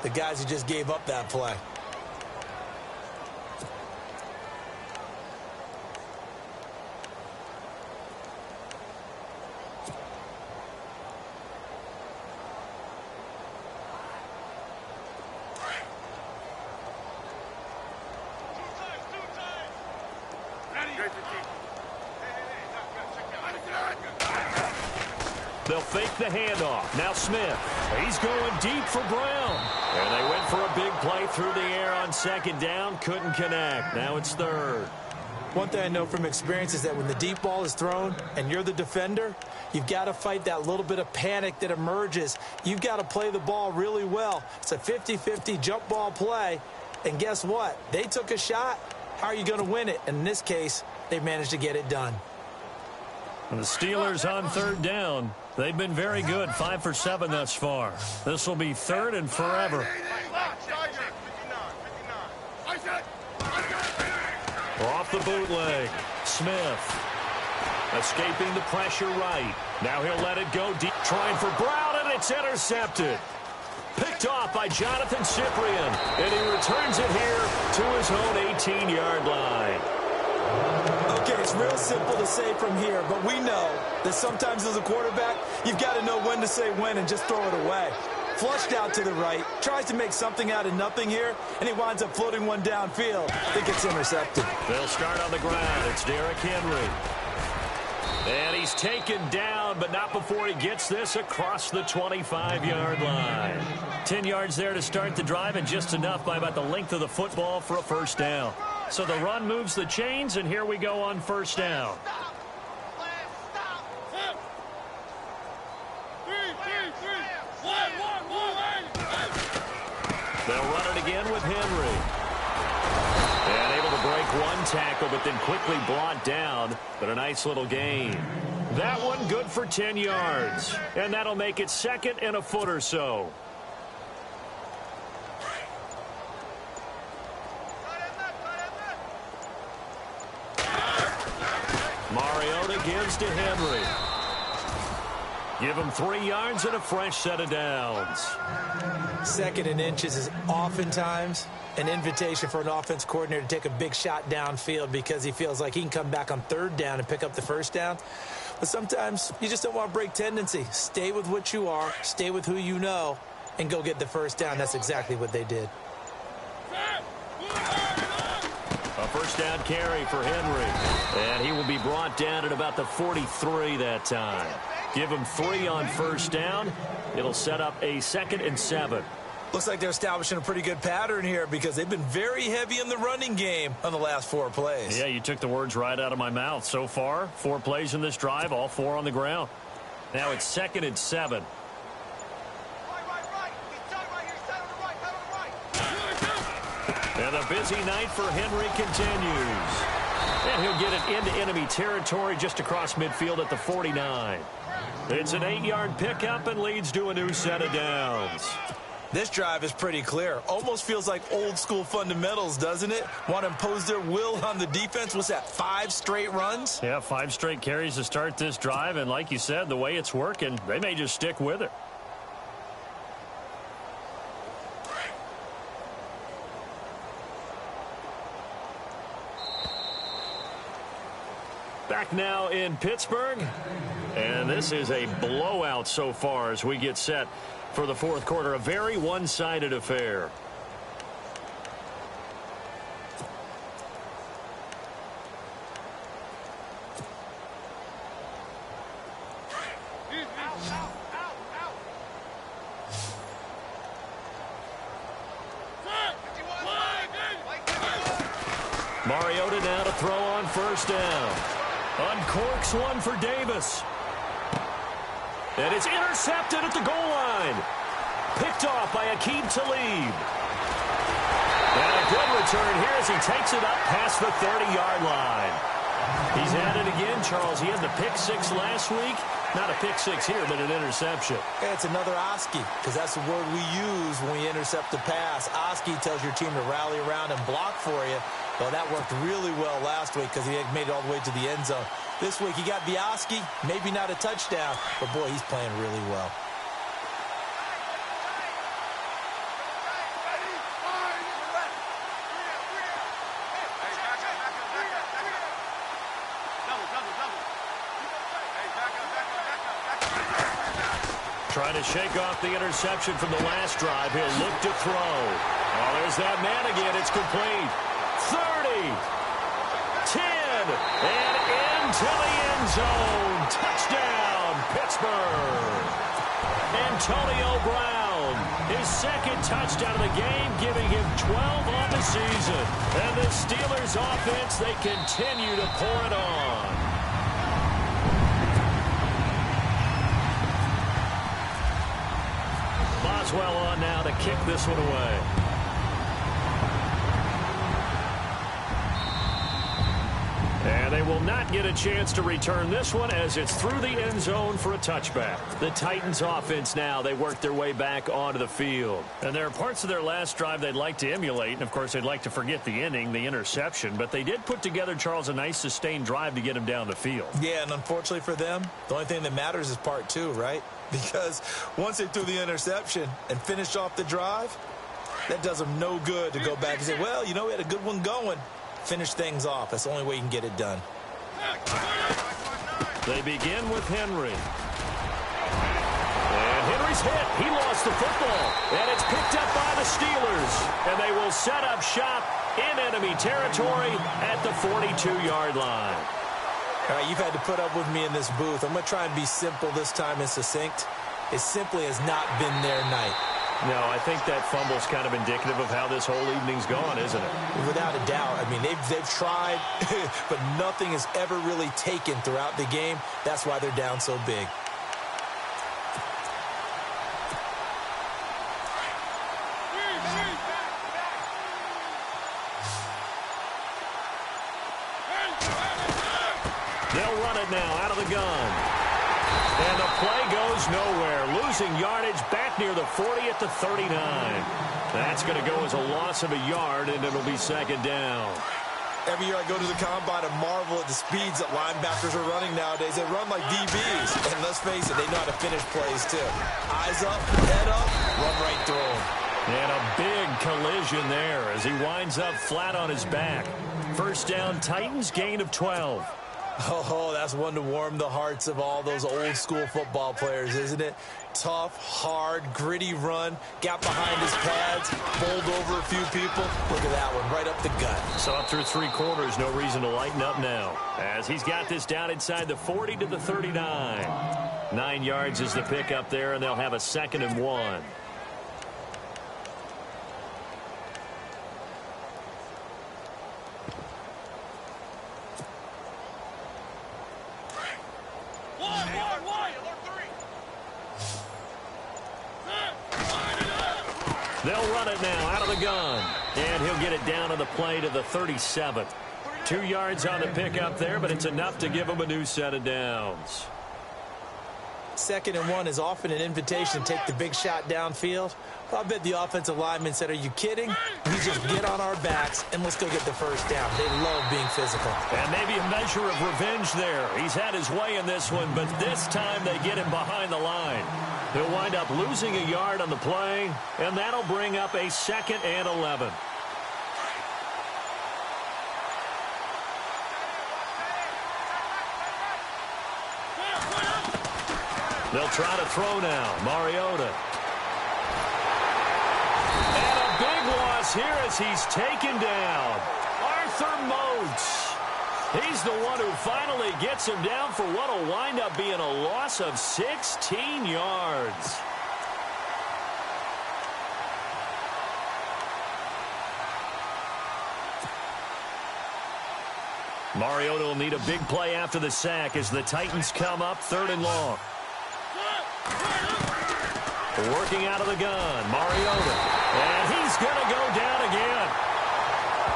the guys who just gave up that play. They'll fake the handoff. Now Smith. He's going deep for Brown. And they went for a big play through the air on second down. Couldn't connect. Now it's third. One thing I know from experience is that when the deep ball is thrown and you're the defender, you've got to fight that little bit of panic that emerges. You've got to play the ball really well. It's a 50-50 jump ball play. And guess what? They took a shot. How are you going to win it? And in this case, they managed to get it done. And the Steelers on third down. They've been very good, 5 for 7 thus far. This will be third and forever. Off the bootleg. Smith escaping the pressure right. Now he'll let it go deep. Trying for Brown, and it's intercepted. Picked off by Jonathan Cyprien. And he returns it here to his own 18-yard line. Okay, it's real simple to say from here, but we know that sometimes as a quarterback, you've got to know when to say when and just throw it away. Flushed out to the right, tries to make something out of nothing here, and he winds up floating one downfield. I think it's intercepted. They'll start on the ground. It's Derrick Henry. And he's taken down, but not before he gets this across the 25-yard line. 10 yards there to start the drive, and just enough by about the length of the football for a first down. So the run moves the chains, and here we go on first down. They'll run it again with Henry. And able to break one tackle, but then quickly brought down. But a nice little gain. That one good for 10 yards. And that'll make it second and a foot or so. Mariota gives to Henry. Give him 3 yards and a fresh set of downs. Second and inches is oftentimes an invitation for an offense coordinator to take a big shot downfield because he feels like he can come back on third down and pick up the first down. But sometimes you just don't want to break tendency. Stay with what you are, stay with who you know, and go get the first down. That's exactly what they did. A first down carry for Henry. And he will be brought down at about the 43 that time. Give him 3 on first down. It'll set up a 2nd and 7. Looks like they're establishing a pretty good pattern here because they've been very heavy in the running game on the last 4 plays. Yeah, you took the words right out of my mouth. So far, 4 plays in this drive, all 4 on the ground. Now it's 2nd and 7. And the busy night for Henry continues. And he'll get it into enemy territory just across midfield at the 49. It's an 8-yard pickup and leads to a new set of downs. This drive is pretty clear. Almost feels like old school fundamentals, doesn't it? Want to impose their will on the defense. What's that, 5 straight runs? Yeah, 5 straight carries to start this drive. And like you said, the way it's working, they may just stick with it. Back now in Pittsburgh. And this is a blowout so far as we get set for the fourth quarter. A very one-sided affair. Mariota now to throw on first down. Uncorks one for Davis. And it's intercepted at the goal line. Picked off by Aqib Talib. And a good return here as he takes it up past the 30-yard line. He's at it again, Charles. He had the pick 6 last week. Not a pick 6 here, but an interception. It's another Oski, because that's the word we use when we intercept the pass. Oski tells your team to rally around and block for you. Well, that worked really well last week because he had made it all the way to the end zone. This week he got the Oski, maybe not a touchdown, but boy, he's playing really well. Trying to shake off the interception from the last drive. He'll look to throw. Oh, there's that man again. It's complete. 30, 10, and into the end zone. Touchdown, Pittsburgh. Antonio Brown, his 2nd touchdown of the game, giving him 12 on the season. And the Steelers offense, they continue to pour it on. Boswell on now to kick this one away. And they will not get a chance to return this one as it's through the end zone for a touchback. The Titans offense now, they work their way back onto the field. And there are parts of their last drive they'd like to emulate. And, of course, they'd like to forget the inning, the interception. But they did put together, Charles, a nice sustained drive to get him down the field. Yeah, and unfortunately for them, the only thing that matters is part 2, right? Because once they threw the interception and finished off the drive, that does them no good to go back and say, well, you know, we had a good one going. Finish things off. That's the only way you can get it done. They begin with Henry. And Henry's hit. He lost the football. And it's picked up by the Steelers. And they will set up shop in enemy territory at the 42-yard line. All right, you've had to put up with me in this booth. I'm going to try and be simple this time and succinct. It simply has not been their night. No, I think that fumble's kind of indicative of how this whole evening's gone, isn't it? Without a doubt. I mean, they've tried, but nothing has ever really taken throughout the game. That's why they're down so big. They'll run it now out of the gun. And the play goes nowhere. Losing yardage back near the 40 at the 39. That's going to go as a loss of a yard, and it'll be second down. Every year I go to the combine and marvel at the speeds that linebackers are running nowadays. They run like DBs. And let's face it, they know how to finish plays too. Eyes up, head up, run right through them. And a big collision there as he winds up flat on his back. First down, Titans, gain of 12. Oh, that's one to warm the hearts of all those old school football players, isn't it? Tough, hard, gritty run. Got behind his pads, bowled over a few people. Look at that one, right up the gut. So up through 3 quarters, no reason to lighten up now. As he's got this down inside the 40 to the 39. 9 yards is the pickup there, and they'll have a 2nd and 1. They'll run it now out of the gun. And he'll get it down on the play to the 37. 2 yards on the pickup there, but it's enough to give him a new set of downs. 2nd and 1 is often an invitation to take the big shot downfield. Well, I bet the offensive lineman said, are you kidding? We just get on our backs and let's go get the first down. They love being physical. And maybe a measure of revenge there. He's had his way in this one, but this time they get him behind the line. He'll wind up losing a yard on the play, and that'll bring up a 2nd and 11. They'll try to throw now. Mariota. And a big loss here as he's taken down. Arthur Moats. He's the one who finally gets him down for what will wind up being a loss of 16 yards. Mariota will need a big play after the sack as the Titans come up 3rd and long. Working out of the gun, Mariota. And he's going to go down again.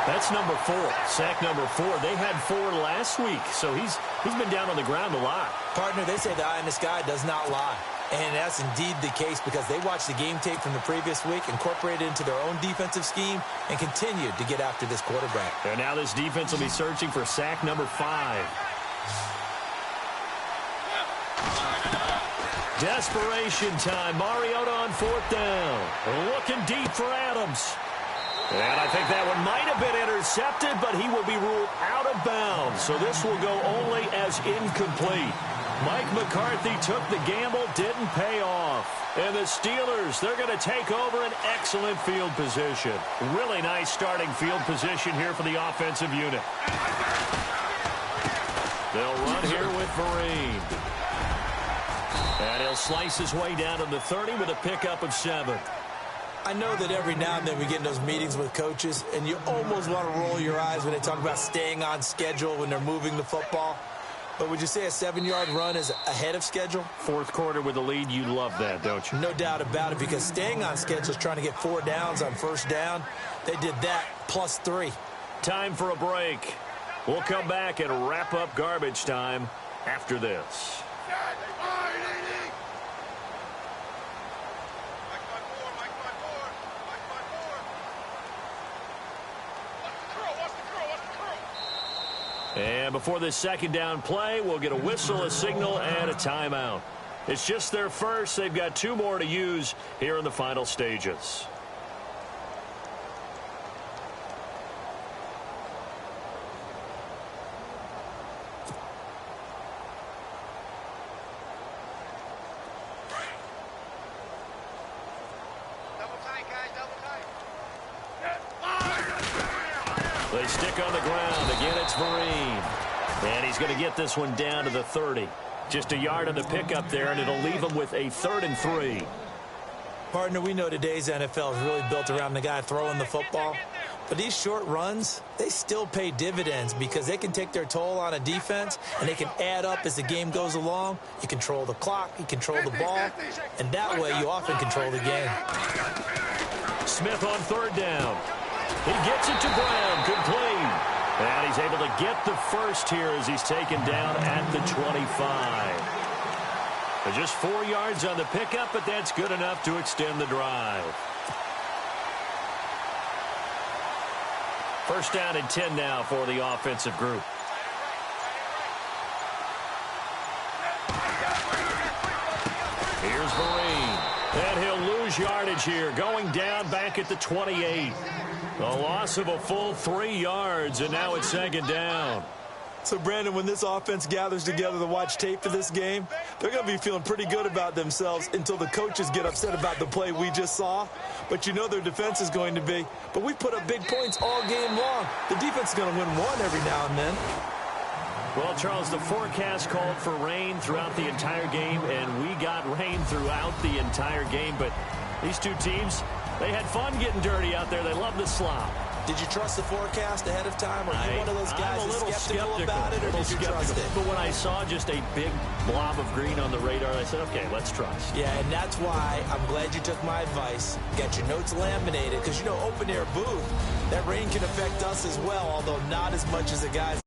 That's number 4, sack number 4. They had 4 last week, so he's been down on the ground a lot. Partner, they say the eye in the sky does not lie. And that's indeed the case because they watched the game tape from the previous week, incorporated it into their own defensive scheme, and continued to get after this quarterback. And now this defense will be searching for sack number 5. Desperation time. Mariota on 4th down. Looking deep for Adams. And I think that one might have been intercepted, but he will be ruled out of bounds. So this will go only as incomplete. Mike McCarthy took the gamble, didn't pay off. And the Steelers, they're going to take over an excellent field position. Really nice starting field position here for the offensive unit. They'll run here with Vereen. And he'll slice his way down to the 30 with a pickup of 7. I know that every now and then we get in those meetings with coaches, and you almost want to roll your eyes when they talk about staying on schedule when they're moving the football. But would you say a 7-yard run is ahead of schedule? 4th quarter with the lead, you love that, don't you? No doubt about it, because staying on schedule is trying to get 4 downs on 1st down. They did that plus 3. Time for a break. We'll come back and wrap up garbage time after this. And before this 2nd down play, we'll get a whistle, a signal, and a timeout. It's just their first. They've got 2 more to use here in the final stages. They stick on the ground. Again, it's Vereen. And he's going to get this one down to the 30. Just a yard on the pickup there, and it'll leave him with a 3rd and 3. Partner, we know today's NFL is really built around the guy throwing the football. But these short runs, they still pay dividends because they can take their toll on a defense, and they can add up as the game goes along. You control the clock, you control the ball, and that way you often control the game. Smith on 3rd down. He gets it to Brown, complete. And he's able to get the first here as he's taken down at the 25. Just 4 yards on the pickup, but that's good enough to extend the drive. 1st down and 10 now for the offensive group. Here's Marine. And he'll lose yardage here, going down back at the 28. A loss of a full 3 yards, and now it's 2nd down. So, Brandon, when this offense gathers together to watch tape for this game, they're going to be feeling pretty good about themselves until the coaches get upset about the play we just saw. But you know their defense is going to be. But we put up big points all game long. The defense is going to win one every now and then. Well, Charles, the forecast called for rain throughout the entire game, and we got rain throughout the entire game. But these two teams, they had fun getting dirty out there. They love the slop. Did you trust the forecast ahead of time? Or are you one of those guys that's skeptical about it, or did you trust it? But when I saw just a big blob of green on the radar, I said, okay, let's trust. Yeah, and that's why I'm glad you took my advice. Got your notes laminated, because, you know, open-air booth, that rain can affect us as well, although not as much as the guys.